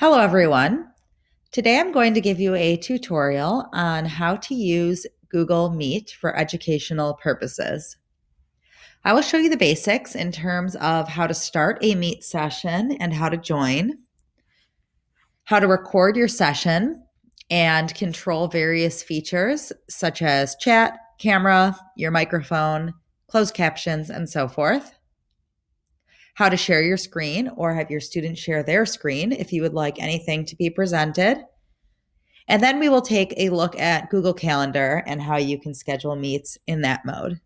Hello, everyone. Today I'm going to give you a tutorial on how to use Google Meet for educational purposes. I will show you the basics in terms of how to start a Meet session and how to join, how to record your session and control various features such as chat, camera, your microphone, closed captions, and so forth. How to share your screen or have your students share their screen if you would like anything to be presented. And then we will take a look at Google Calendar and how you can schedule meets in that mode.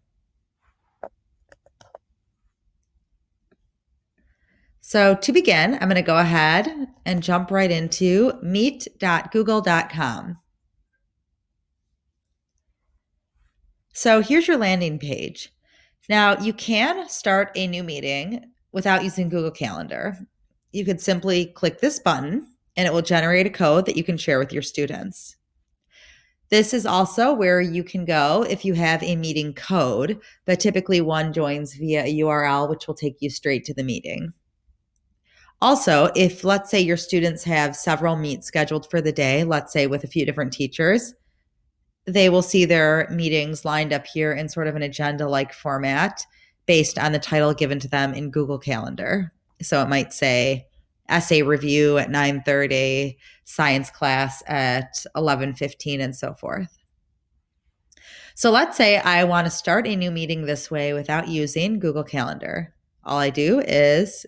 So to begin, I'm going to go ahead and jump right into meet.google.com. So here's your landing page. Now you can start a new meeting without using Google Calendar. You could simply click this button and it will generate a code that you can share with your students. This is also where you can go if you have a meeting code, but typically one joins via a URL, which will take you straight to the meeting. Also, if let's say your students have several meets scheduled for the day, let's say with a few different teachers, they will see their meetings lined up here in sort of an agenda-like format based on the title given to them in Google Calendar. So it might say essay review at 9:30, science class at 11:15, and so forth. So let's say I want to start a new meeting this way without using Google Calendar. All I do is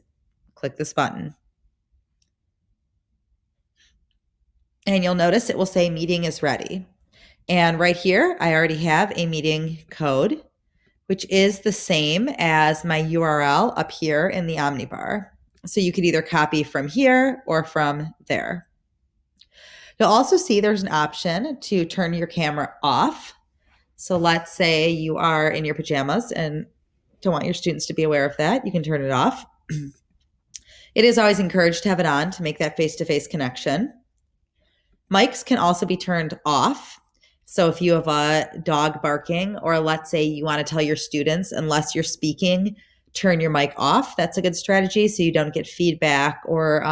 click this button. And you'll notice it will say meeting is ready. And right here, I already have a meeting code, which is the same as my URL up here in the Omnibar. So you could either copy from here or from there. You'll also see there's an option to turn your camera off. So let's say you are in your pajamas and don't want your students to be aware of that. You can turn it off. It is always encouraged to have it on to make that face-to-face connection. Mics can also be turned off. So if you have a dog barking, or let's say you want to tell your students, unless you're speaking, turn your mic off. That's a good strategy so you don't get feedback or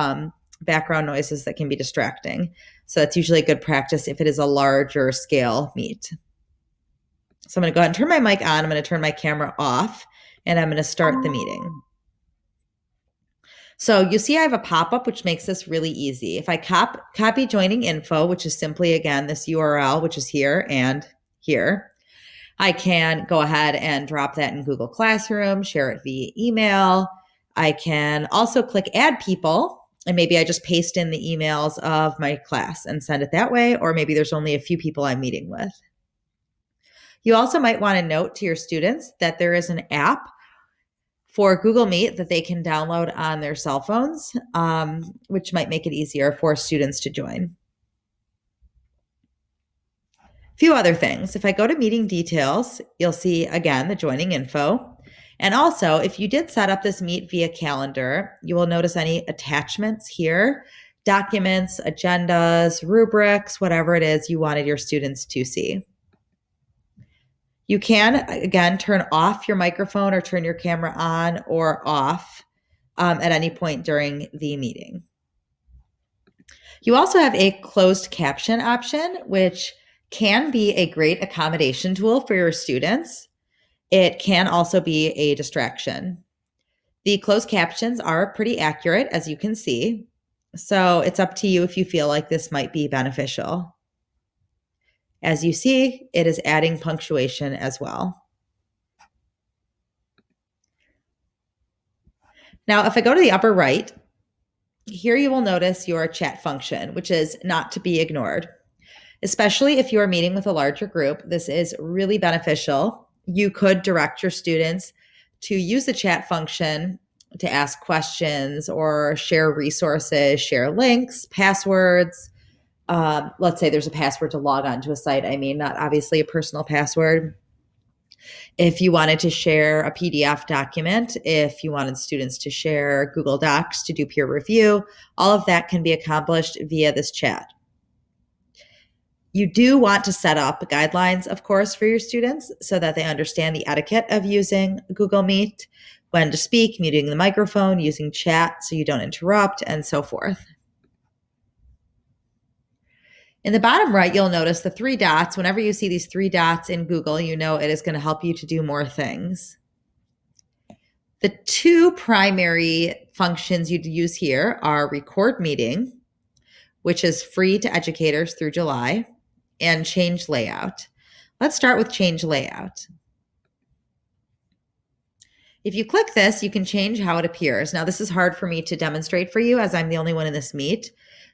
background noises that can be distracting. So that's usually a good practice if it is a larger scale meet. So I'm going to go ahead and turn my mic on. I'm going to turn my camera off, and I'm going to start the meeting. So you see I have a pop-up, which makes this really easy. If I copy joining info, which is simply, again, this URL, which is here and here, I can go ahead and drop that in Google Classroom, share it via email. I can also click add people, and maybe I just paste in the emails of my class and send it that way, or maybe there's only a few people I'm meeting with. You also might want to note to your students that there is an app for Google Meet that they can download on their cell phones, which might make it easier for students to join. A few other things. If I go to meeting details, you'll see, again, the joining info. And also, if you did set up this meet via calendar, you will notice any attachments here, documents, agendas, rubrics, whatever it is you wanted your students to see. You can, again, turn off your microphone or turn your camera on or off at any point during the meeting. You also have a closed caption option, which can be a great accommodation tool for your students. It can also be a distraction. The closed captions are pretty accurate, as you can see. So it's up to you if you feel like this might be beneficial. As you see, it is adding punctuation as well. Now, if I go to the upper right, here you will notice your chat function, which is not to be ignored. Especially if you are meeting with a larger group, this is really beneficial. You could direct your students to use the chat function to ask questions or share resources, share links, passwords. Let's say there's a password to log on to a site. I mean, not obviously a personal password. If you wanted to share a PDF document, if you wanted students to share Google Docs to do peer review, all of that can be accomplished via this chat. You do want to set up guidelines, of course, for your students so that they understand the etiquette of using Google Meet, when to speak, muting the microphone, using chat so you don't interrupt, and so forth. In the bottom right, you'll notice the 3 dots. Whenever you see these 3 dots in Google, you know it is going to help you to do more things. The 2 primary functions you'd use here are record meeting, which is free to educators through July, and change layout. Let's start with change layout. If you click this, you can change how it appears. Now, this is hard for me to demonstrate for you as I'm the only one in this meet,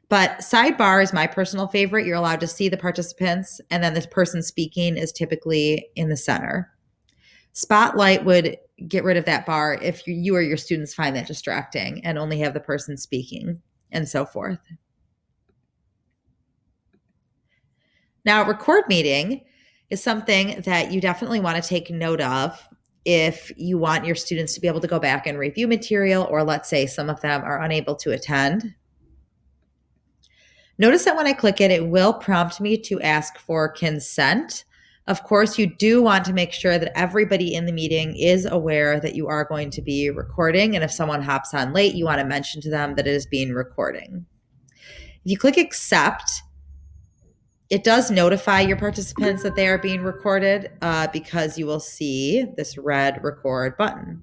but sidebar is my personal favorite. You're allowed to see the participants, and then this person speaking is typically in the center. Spotlight would get rid of that bar if you or your students find that distracting and only have the person speaking, and so forth. Now, record meeting is something that you definitely want to take note of if you want your students to be able to go back and review material, or let's say some of them are unable to attend. Notice that when I click it, it will prompt me to ask for consent. Of course, you do want to make sure that everybody in the meeting is aware that you are going to be recording. And if someone hops on late, you want to mention to them that it is being recording. If you click accept, it does notify your participants that they are being recorded because you will see this red record button.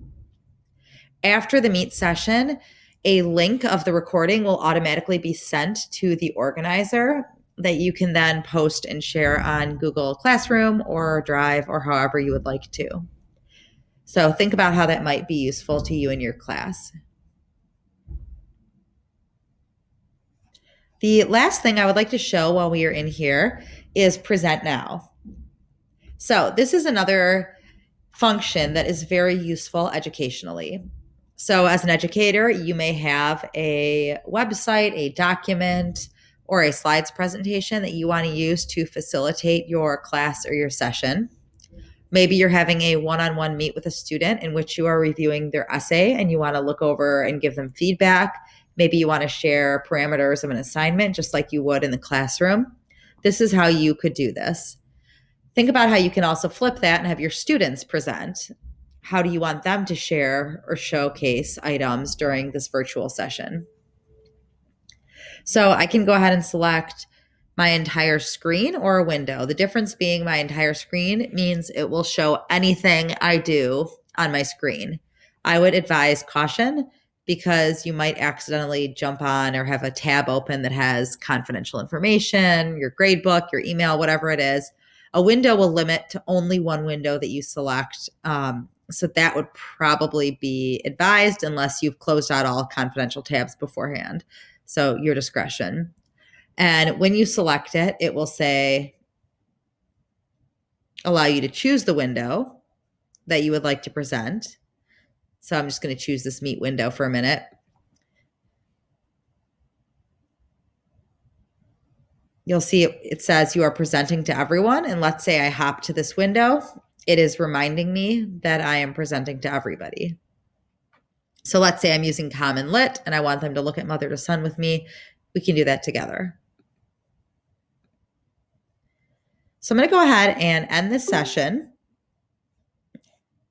After the meet session, a link of the recording will automatically be sent to the organizer that you can then post and share on Google Classroom or Drive or however you would like to. So think about how that might be useful to you in your class. The last thing I would like to show while we are in here is present now. So this is another function that is very useful educationally. So as an educator, you may have a website, a document, or a slides presentation that you want to use to facilitate your class or your session. Maybe you're having a one-on-one meet with a student in which you are reviewing their essay and you want to look over and give them feedback. Maybe you want to share parameters of an assignment just like you would in the classroom. This is how you could do this. Think about how you can also flip that and have your students present. How do you want them to share or showcase items during this virtual session? So I can go ahead and select my entire screen or a window. The difference being my entire screen means it will show anything I do on my screen. I would advise caution because you might accidentally jump on or have a tab open that has confidential information, your grade book, your email, whatever it is. A window will limit to only one window that you select. So that would probably be advised unless you've closed out all confidential tabs beforehand. So your discretion. And when you select it, it will say, allow you to choose the window that you would like to present. So I'm just going to choose this meet window for a minute. You'll see it says you are presenting to everyone. And let's say I hop to this window. It is reminding me that I am presenting to everybody. So let's say I'm using Common Lit and I want them to look at Mother to Son with me. We can do that together. So I'm going to go ahead and end this session.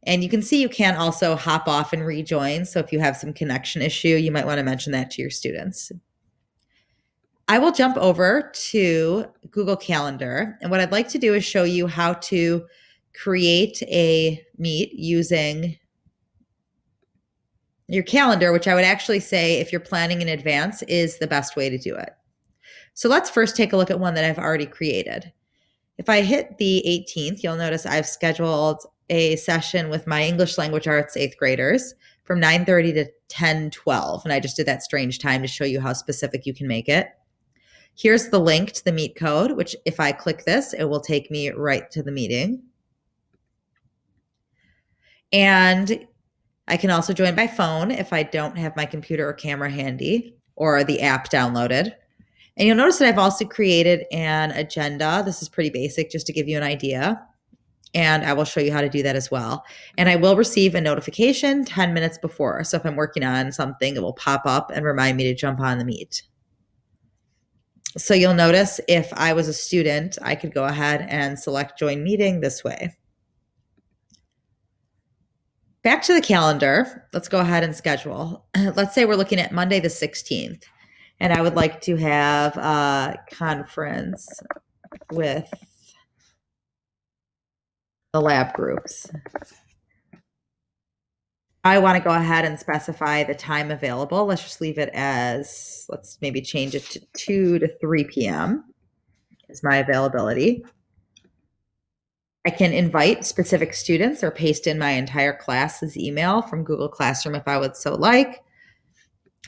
And you can see you can also hop off and rejoin. So if you have some connection issue, you might want to mention that to your students. I will jump over to Google Calendar. And what I'd like to do is show you how to create a meet using your calendar, which I would actually say, if you're planning in advance, is the best way to do it. So let's first take a look at one that I've already created. If I hit the 18th, you'll notice I've scheduled a session with my English language arts 8th graders from 9:30 to 10:12. And I just did that strange time to show you how specific you can make it. Here's the link to the meet code, which if I click this, it will take me right to the meeting. And I can also join by phone if I don't have my computer or camera handy or the app downloaded. And you'll notice that I've also created an agenda. This is pretty basic just to give you an idea. And I will show you how to do that as well. And I will receive a notification 10 minutes before. So if I'm working on something, it will pop up and remind me to jump on the meet. So you'll notice if I was a student, I could go ahead and select join meeting this way. Back to the calendar, let's go ahead and schedule. Let's say we're looking at Monday the 16th. And I would like to have a conference with the lab groups. I want to go ahead and specify the time available. Let's just leave it as, let's maybe change it to 2 to 3 p.m. is my availability. I can invite specific students or paste in my entire class's email from Google Classroom if I would so like.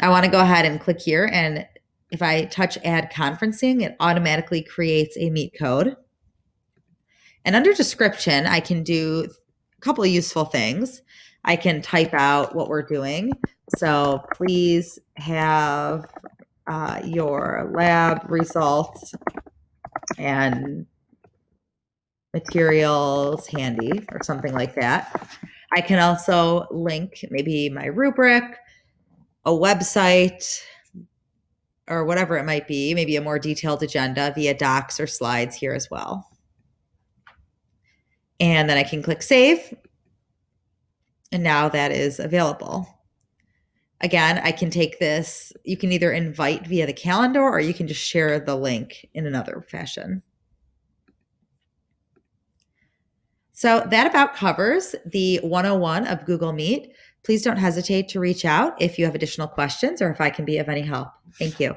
I want to go ahead and click here, and if I touch add conferencing, it automatically creates a Meet code. And under description, I can do a couple of useful things. I can type out what we're doing. So please have your lab results and materials handy or something like that. I can also link maybe my rubric, a website, or whatever it might be, maybe a more detailed agenda via docs or slides here as well. And then I can click save. And now that is available. Again, I can take this, you can either invite via the calendar or you can just share the link in another fashion. So that about covers the 101 of Google Meet. Please don't hesitate to reach out if you have additional questions or if I can be of any help. Thank you.